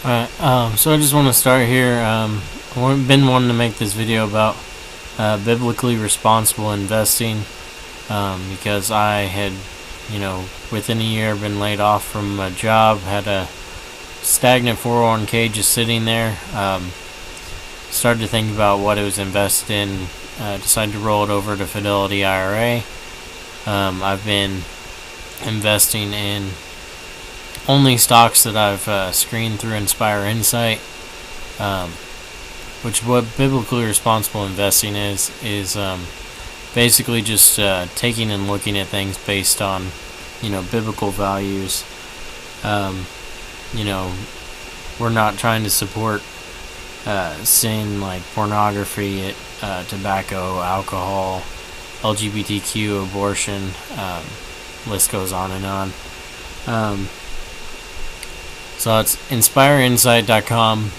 Alright, so I just want to start here. I've been wanting to make this video about biblically responsible investing because I had, within a year been laid off from a job, had a stagnant 401k just sitting there. Started to think about what it was invested in, decided to roll it over to Fidelity IRA. I've been investing in only stocks that I've screened through Inspire Insight, which what biblically responsible investing is basically just taking and looking at things based on biblical values. We're not trying to support sin like pornography, tobacco, alcohol, LGBTQ, abortion, list goes on and on. So it's inspireinsight.com,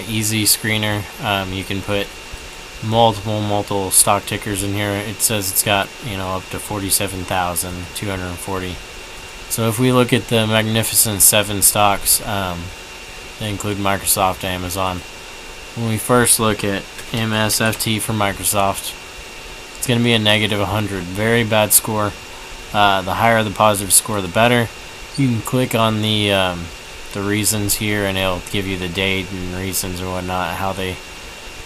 easy screener. You can put multiple stock tickers in here. It says it's got up to 47,240. So if we look at the Magnificent 7 stocks, they include Microsoft, Amazon. When we first look at MSFT for Microsoft, it's going to be a negative 100. Very bad score. The higher the positive score, the better. You can click on the reasons here, and it'll give you the date and reasons and whatnot, how they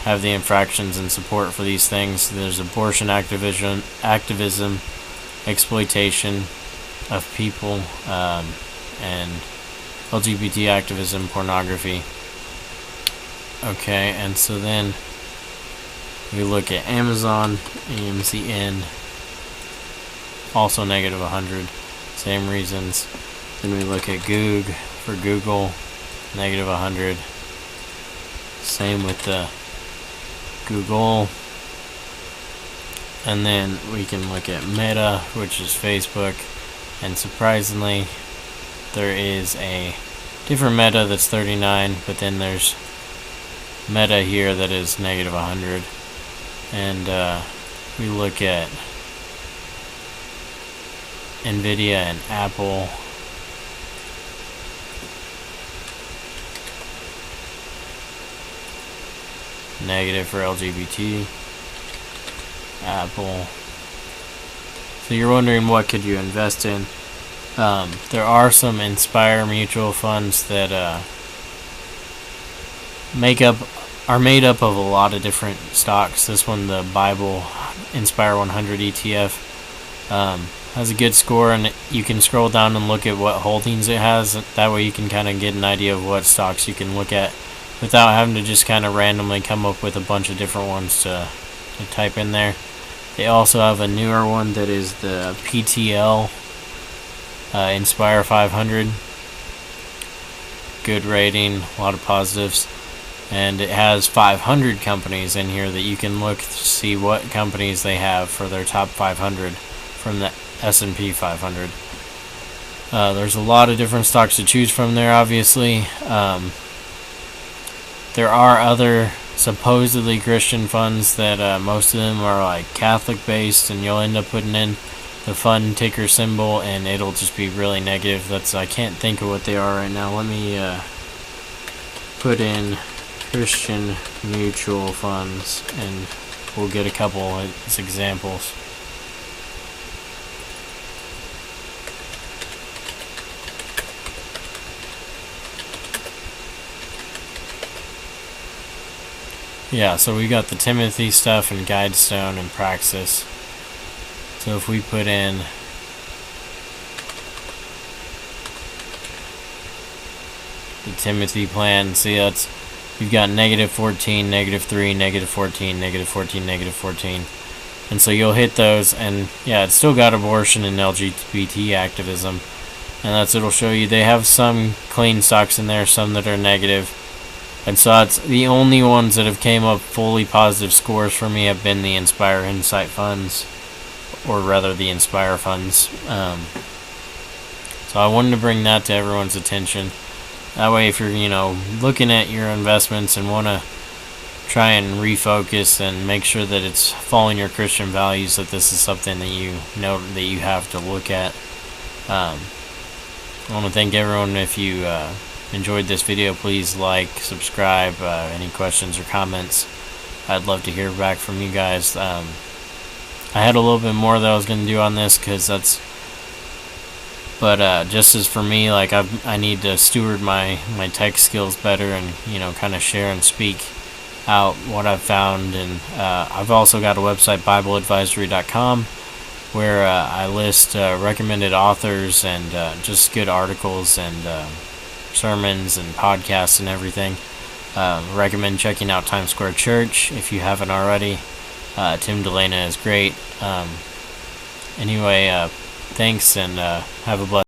have the infractions and support for these things. There's abortion activism, exploitation of people, and LGBT activism, pornography. Okay, and so then we look at Amazon, AMZN, also negative 100, same reasons. Then we look at Goog for Google, negative 100. Same with the Google. And then we can look at Meta, which is Facebook. And surprisingly, there is a different Meta that's 39, but then there's Meta here that is negative 100. And we look at Nvidia and Apple. Negative for LGBT, Apple. So you're wondering what could you invest in? There are some Inspire mutual funds that are made up of a lot of different stocks. This one, the Bible Inspire 100 ETF, has a good score, and you can scroll down and look at what holdings it has. That way you can kind of get an idea of what stocks you can look at without having to just kind of randomly come up with a bunch of different ones to type in there. They also have a newer one that is the PTL Inspire 500. Good rating, a lot of positives. And it has 500 companies in here that you can look to see what companies they have for their top 500 from the S&P 500. There's a lot of different stocks to choose from there, obviously. There are other supposedly Christian funds that most of them are like Catholic based, and you'll end up putting in the fund ticker symbol and it'll just be really negative. I can't think of what they are right now. Let me put in Christian mutual funds and we'll get a couple as examples. Yeah, so we got the Timothy stuff and Guidestone and Praxis. So if we put in the Timothy plan, see we've got negative 14, negative 3, negative 14, negative 14, negative 14. And so you'll hit those, and yeah, it's still got abortion and LGBT activism. And it'll show you they have some clean stocks in there, some that are negative. And so that's the only ones that have came up fully positive scores for me have been the Inspire Insight funds, or rather the Inspire funds. So I wanted to bring that to everyone's attention. That way, if you're looking at your investments and want to try and refocus and make sure that it's following your Christian values, that this is something that you know that you have to look at. I want to thank everyone if you enjoyed this video, please like, subscribe. Any questions or comments, I'd love to hear back from you guys. I had a little bit more that I was going to do on this, but just as for me, like I need to steward my tech skills better, and kind of share and speak out what I've found. And I've also got a website, BibleAdvisory.com, where I list recommended authors and just good articles and sermons and podcasts and everything. Recommend checking out Times Square Church if you haven't already. Tim Delana is great. Anyway, thanks, and have a blessed